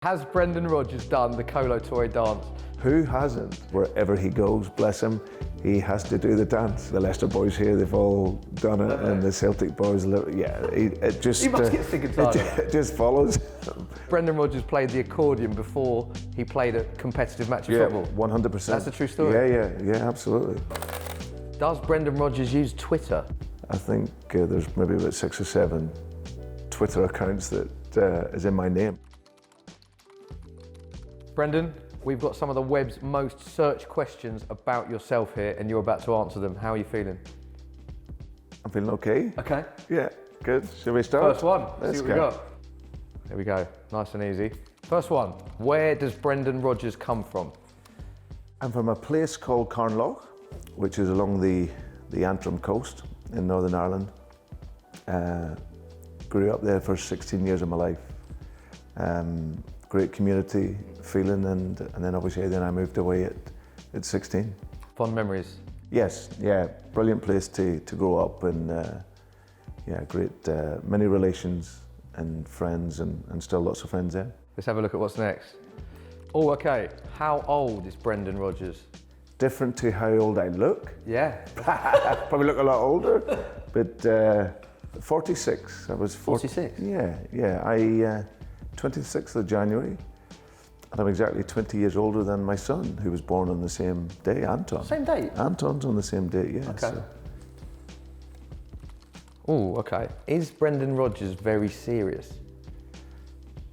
Has Brendan Rodgers done the Colo Torre dance? Who hasn't? Wherever he goes, bless him, he has to do the dance. The Leicester boys here, they've all done it, and the Celtic boys, it just... He must get sick and tired of it. It just follows. Brendan Rodgers played the accordion before he played a competitive match of football. 100%. That's a true story? Yeah, absolutely. Does Brendan Rodgers use Twitter? I think there's maybe about 6 or 7 Twitter accounts that is in my name. Brendan, we've got some of the web's most searched questions about yourself here, and you're about to answer them. How are you feeling? I'm feeling okay. Okay. Yeah, good. Shall we start? First one. Let's see what we got. There we go. Nice and easy. First one. Where does Brendan Rodgers come from? I'm from a place called Carnlough, which is along the Antrim coast in Northern Ireland. Grew up there for 16 years of my life. Great community feeling, and then obviously I moved away at 16. Fond memories? Yes, yeah, brilliant place to grow up, and great, many relations and friends, and still lots of friends there. Let's have a look at what's next. Oh, okay. How old is Brendan Rodgers? Different to how old I look. Yeah. Probably look a lot older, but 46. I was 46? Yeah. I 26th of January, and I'm exactly 20 years older than my son, who was born on the same day, Anton. Same date? Anton's on the same date, yeah. Okay. So. Oh, okay. Is Brendan Rodgers very serious?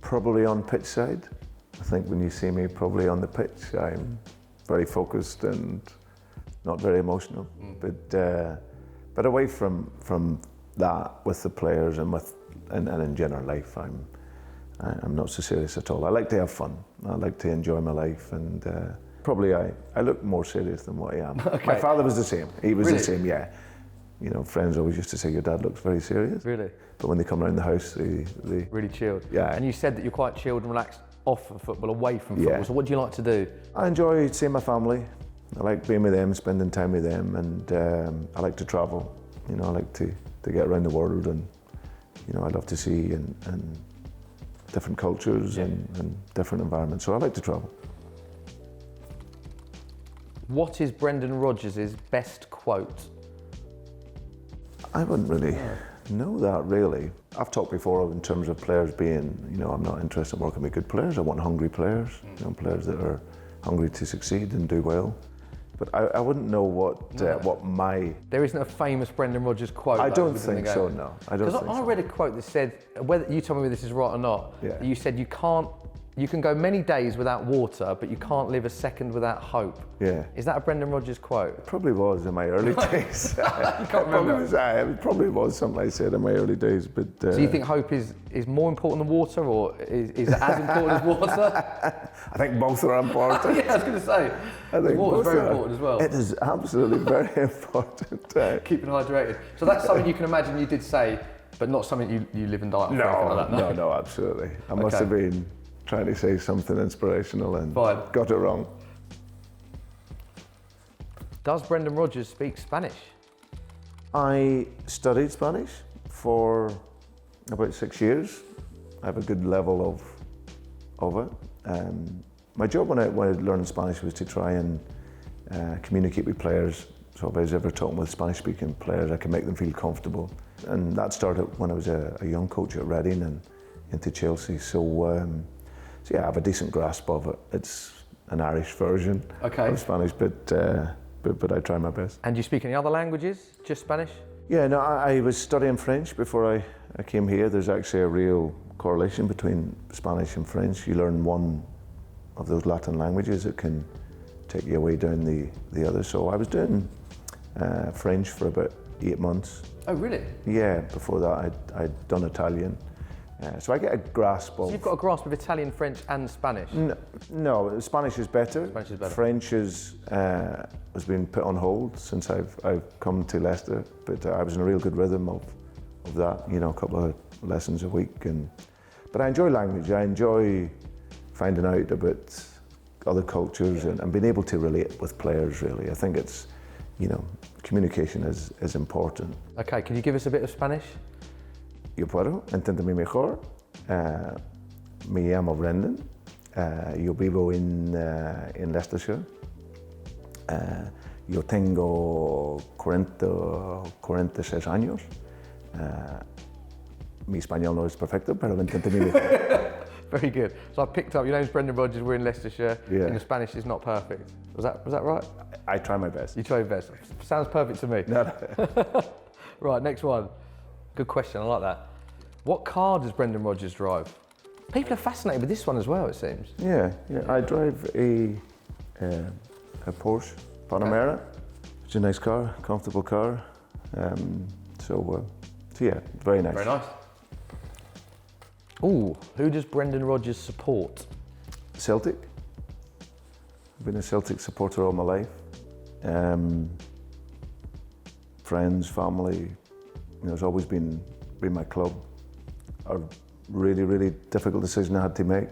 Probably on pitch side. I think when you see me probably on the pitch, I'm very focused and not very emotional. But away from that, with the players and in general life, I'm not so serious at all. I like to have fun. I like to enjoy my life, and probably I look more serious than what I am. Okay. My father was the same. He was Really? the same, yeah. You know, friends always used to say your dad looks very serious. Really? But when they come around the house, they Really chilled? Yeah. And you said that you're quite chilled and relaxed off of football, away from football. Yeah. So what do you like to do? I enjoy seeing my family. I like being with them, spending time with them, and I like to travel. You know, I like to get around the world, and you know, I love to see and different cultures and different environments. So I like to travel. What is Brendan Rodgers' best quote? I wouldn't really know that, really. I've talked before in terms of players being, you know, I'm not interested in working with good players. I want hungry players, you know, players that are hungry to succeed and do well. But I wouldn't know what my... There isn't a famous Brendan Rodgers quote. I don't think so, no. I don't think so. Because I read a quote that said, whether you tell me whether this is right or not, Yeah. you said you can go many days without water, but you can't live a second without hope. Yeah. Is that a Brendan Rodgers quote? It probably was in my early days. You can't remember. It probably was something I said in my early days, but... So you think hope is more important than water, or is it as important as water? I think both are important. Yeah, I was going to say. I think Water's both very are. important as well. It is absolutely very important. Keeping hydrated. So that's something you can imagine you did say, but not something you live and die on. No, absolutely. I must have been trying to say something inspirational and got it wrong. Does Brendan Rodgers speak Spanish? I studied Spanish for about 6 years. I have a good level of it. My job when I learned Spanish was to try and communicate with players. So if I was ever talking with Spanish-speaking players, I could make them feel comfortable. And that started when I was a young coach at Reading and into Chelsea. So yeah, I have a decent grasp of it. It's an Irish version of Spanish, but I try my best. And do you speak any other languages? Just Spanish? Yeah, no, I was studying French before I came here. There's actually a real correlation between Spanish and French. You learn one of those Latin languages, it can take you away down the other. So I was doing French for about 8 months. Oh, really? Yeah, before that I'd done Italian. So I get a grasp of... So you've got a grasp of Italian, French and Spanish? No, Spanish is better. Spanish is better. French has been put on hold since I've come to Leicester, but I was in a real good rhythm of that, you know, a couple of lessons a week. But I enjoy language. I enjoy finding out about other cultures and being able to relate with players, really. I think it's, you know, communication is important. Okay, can you give us a bit of Spanish? Yo puedo, enténdeme mejor. Me llamo Brendan. Yo vivo en Leicestershire. Yo tengo 46 años. Mi español no es perfecto, pero lo intenté mi mejor. Very good. So I picked up, your name's Brendan Rodgers, we're in Leicestershire, Yeah. and your Spanish is not perfect. Was that right? I try my best. You tried your best. Sounds perfect to me. No. Right, next one. Good question, I like that. What car does Brendan Rodgers drive? People are fascinated with this one as well, it seems. Yeah. I drive a Porsche Panamera. It's a nice car, comfortable car. So yeah, very nice. Very nice. Ooh, who does Brendan Rodgers support? Celtic. I've been a Celtic supporter all my life. Friends, family, it's always been my club. A really, really difficult decision I had to make.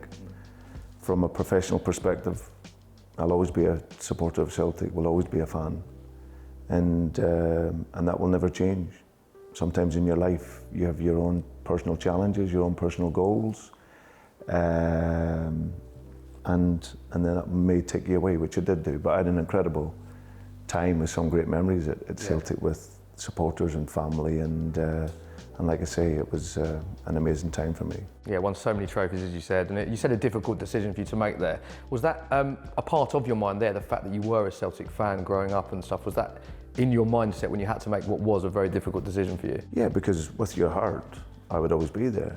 From a professional perspective, I'll always be a supporter of Celtic, will always be a fan. And that will never change. Sometimes in your life, you have your own personal challenges, your own personal goals, and then that may take you away, which it did do. But I had an incredible time with some great memories at Celtic with supporters and family, and like I say, it was an amazing time for me. Yeah, won so many trophies, as you said, and you said a difficult decision for you to make there. Was that a part of your mind there, the fact that you were a Celtic fan growing up and stuff, was that in your mindset when you had to make what was a very difficult decision for you? Yeah, because with your heart, I would always be there.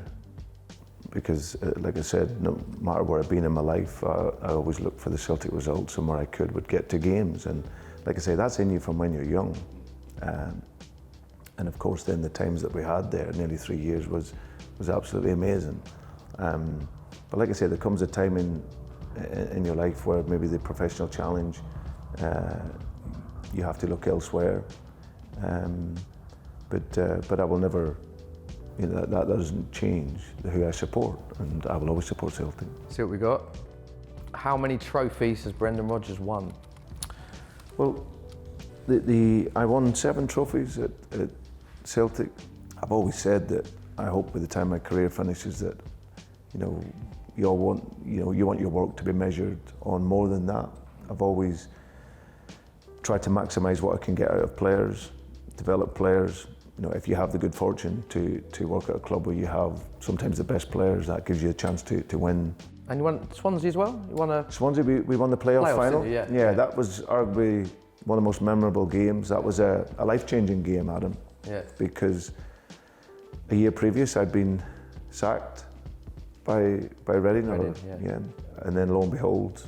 Because, like I said, no matter where I've been in my life, I always looked for the Celtic results, and where I would get to games. And like I say, that's in you from when you're young. And of course, then the times that we had there, nearly 3 years, was absolutely amazing. But like I say, there comes a time in your life where maybe the professional challenge, you have to look elsewhere. But I will never, that doesn't change who I support, and I will always support Celtic. See what we got. How many trophies has Brendan Rodgers won? Well, I won 7 trophies at Celtic. I've always said that I hope by the time my career finishes that, you want your work to be measured on more than that. I've always tried to maximise what I can get out of players, develop players. If you have the good fortune to work at a club where you have sometimes the best players, that gives you a chance to win. And you won Swansea as well? You won a... Swansea, we won the playoff final. Yeah, that was arguably one of the most memorable games. That was a life-changing game, Adam. Yeah. Because a year previous I'd been sacked by Reading. And then lo and behold,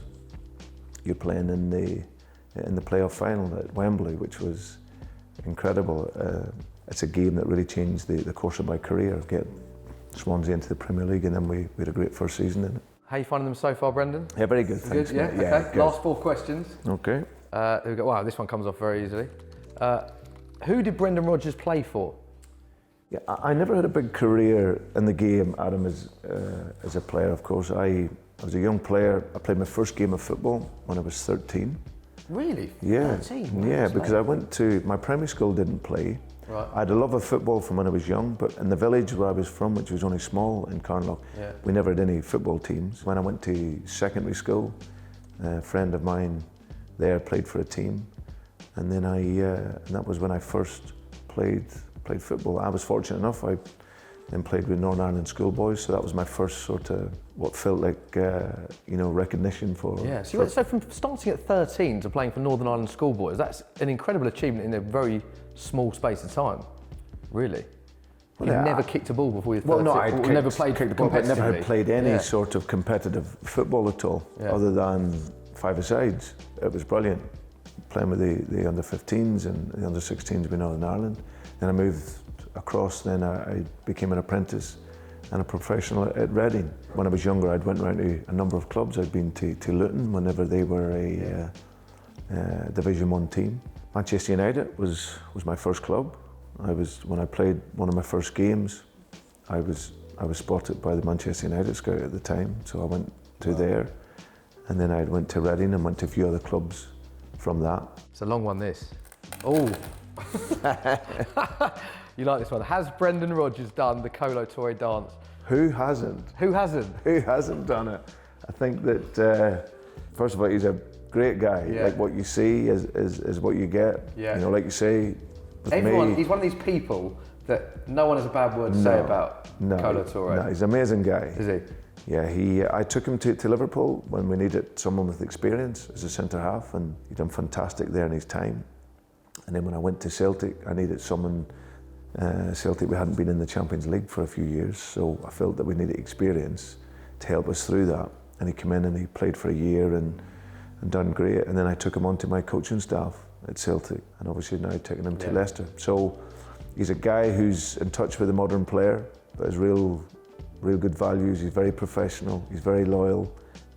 you're playing in the playoff final at Wembley, which was incredible. It's a game that really changed the course of my career. Get Swansea into the Premier League, and then we had a great first season in it. How are you finding them so far, Brendan? Yeah, very good. Thanks, good, yeah? mate. Okay. Good. Last 4 questions. Okay. Here we go. Wow, this one comes off very easily. Who did Brendan Rodgers play for? Yeah, I never had a big career in the game, Adam, as a player, of course. I was a young player. I played my first game of football when I was 13. Really? Yeah. 13? Yeah, because I went to, my primary school didn't play. Right. I had a love of football from when I was young, but in the village where I was from, which was only small in Carnlough, we never had any football teams. When I went to secondary school, a friend of mine there played for a team, and then and that was when I first played football. I was fortunate enough, I then played with Northern Ireland schoolboys, so that was my first sort of what felt like recognition for. Yeah, so from starting at 13 to playing for Northern Ireland schoolboys, that's an incredible achievement in a very small space of time, really. You've never kicked a ball before you're 13? Well, no, I'd never played kicked the ball, but never had played any Yeah. sort of competitive football at all, other than 5-a-sides. It was brilliant, playing with the under-15s and the under-16s with Northern Ireland. Then I moved across, then I became an apprentice and a professional at Reading. When I was younger, I'd went around to a number of clubs. I'd been to Luton whenever they were a Division 1 team. Manchester United was my first club. When I played one of my first games, I was spotted by the Manchester United scout at the time, so I went to there, and then I went to Reading and went to a few other clubs from that. It's a long one, this. Oh. You like this one. Has Brendan Rodgers done the Colo Torre dance? Who hasn't? Who hasn't? Who hasn't done it? I think that first of all, he's a great guy. Yeah. Like what you see is what you get. Yeah. You know, like you say, with Everyone, me, he's one of these people that no one has a bad word to say about Kolo Touré. No, he's an amazing guy. Is he? Yeah, I took him to Liverpool when we needed someone with experience as a centre half, and he done fantastic there in his time. And then when I went to Celtic, I needed someone. Celtic, we hadn't been in the Champions League for a few years, so I felt that we needed experience to help us through that. And he came in and he played for a year and done great. And then I took him onto my coaching staff at Celtic, and obviously now taking him to Leicester. So he's a guy who's in touch with the modern player, but has real good values. He's very professional, he's very loyal,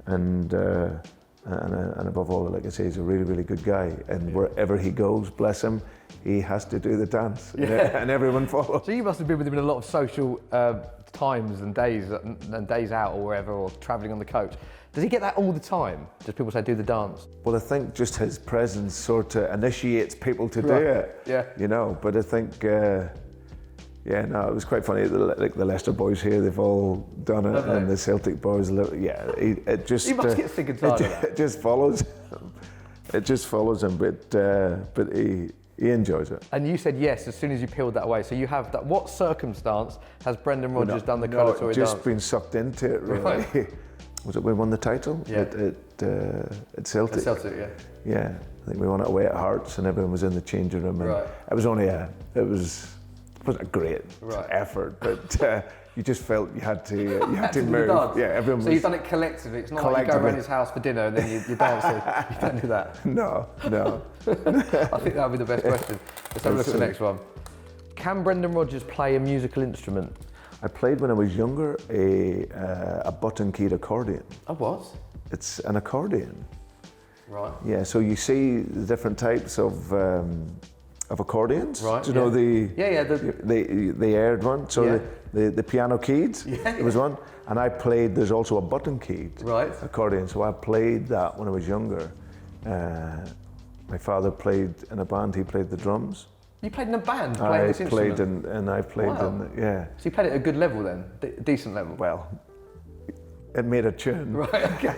and above all, like I say, he's a really good guy. And wherever he goes, bless him, he has to do the dance, and everyone follows. So you must have been with him in a lot of social times and days out or wherever, or travelling on the coach. Does he get that all the time? Does people say do the dance? Well, I think just his presence sort of initiates people to do it. Yeah. You know, but I think, it was quite funny. Like the Leicester boys here, they've all done it, and the Celtic boys, it just. He must get sick and tired of that. It just follows him. It just follows him, but he enjoys it. And you said yes as soon as you peeled that away. So you have that. What circumstance has Brendan Rodgers done the Kolo Touré just dance? been sucked into it, really. Right. Was it we won the title at Celtic? At Celtic, yeah. Yeah, I think we won it away at Hearts, and everyone was in the changing room. And Right. it was only it wasn't a great effort, but you just felt you had to move. Yeah, everyone. So you've done it collectively. It's not like you go around his house for dinner and then you dance. You don't do that. No. I think that would be the best question. Let's have a look at the next one. Can Brendan Rodgers play a musical instrument? I played when I was younger a button-keyed accordion. A what? It's an accordion. Right. Yeah, so you see the different types of accordions. Right. Do you know the aired one? So the piano keyed. There was one, and I played. There's also a button keyed accordion. So I played that when I was younger. My father played in a band. He played the drums. You played in a band playing this instrument? I played So you played at a good level then, decent level. Well, it made a tune. Right. Okay.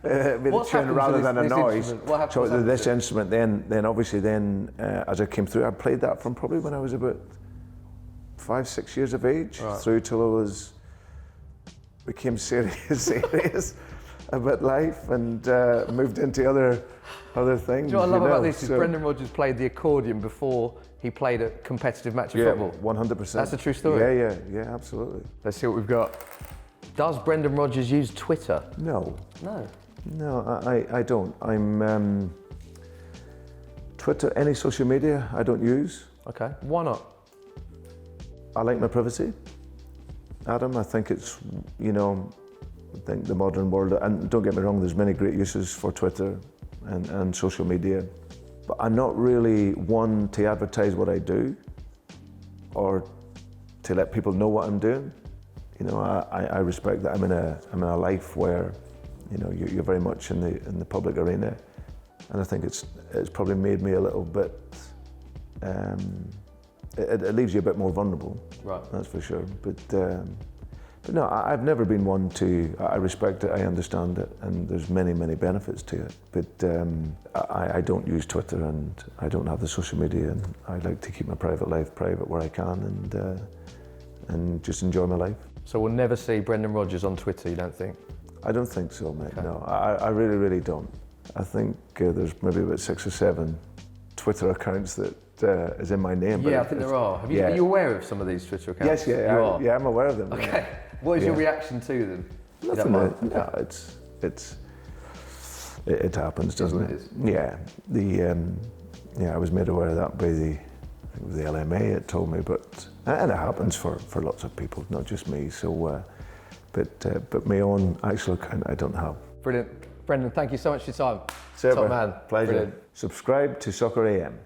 It made a tune rather than a noise. So this instrument, then obviously, as I came through, I played that from probably when I was about 5-6 years of age through till I became serious about life and moved into other things. Do you know what I love about this is Brendan Rodgers played the accordion before he played a competitive match of football. 100%. That's a true story. Yeah, absolutely. Let's see what we've got. Does Brendan Rodgers use Twitter? No, No. I don't. I'm Twitter, any social media, I don't use. Okay. Why not? I like my privacy, Adam. I think it's, I think the modern world, and don't get me wrong, there's many great uses for Twitter and social media, but I'm not really one to advertise what I do or to let people know what I'm doing. I respect that I'm in a life where, you're very much in the public arena, and I think it's probably made me a little bit. It leaves you a bit more vulnerable. Right. That's for sure. But no, I've never been one to. I respect it. I understand it, and there's many benefits to it. But I don't use Twitter, and I don't have the social media, and I like to keep my private life private where I can, and just enjoy my life. So we'll never see Brendan Rodgers on Twitter, you don't think? I don't think so, mate. Okay. No, I really don't. I think there's maybe about 6 or 7 Twitter accounts that is in my name. Yeah, I think there are. Are you aware of some of these Twitter accounts? Yes, I'm aware of them. Okay. Yeah. What is your reaction to them? Nothing. No, it happens, doesn't it? It is. Yeah. I was made aware of that by the LMA. It told me, and it happens for lots of people, not just me. So, but my own actual account, I don't have. Brilliant, Brendan. Thank you so much for your time. Super, top man. Pleasure. Brilliant. Subscribe to Soccer AM.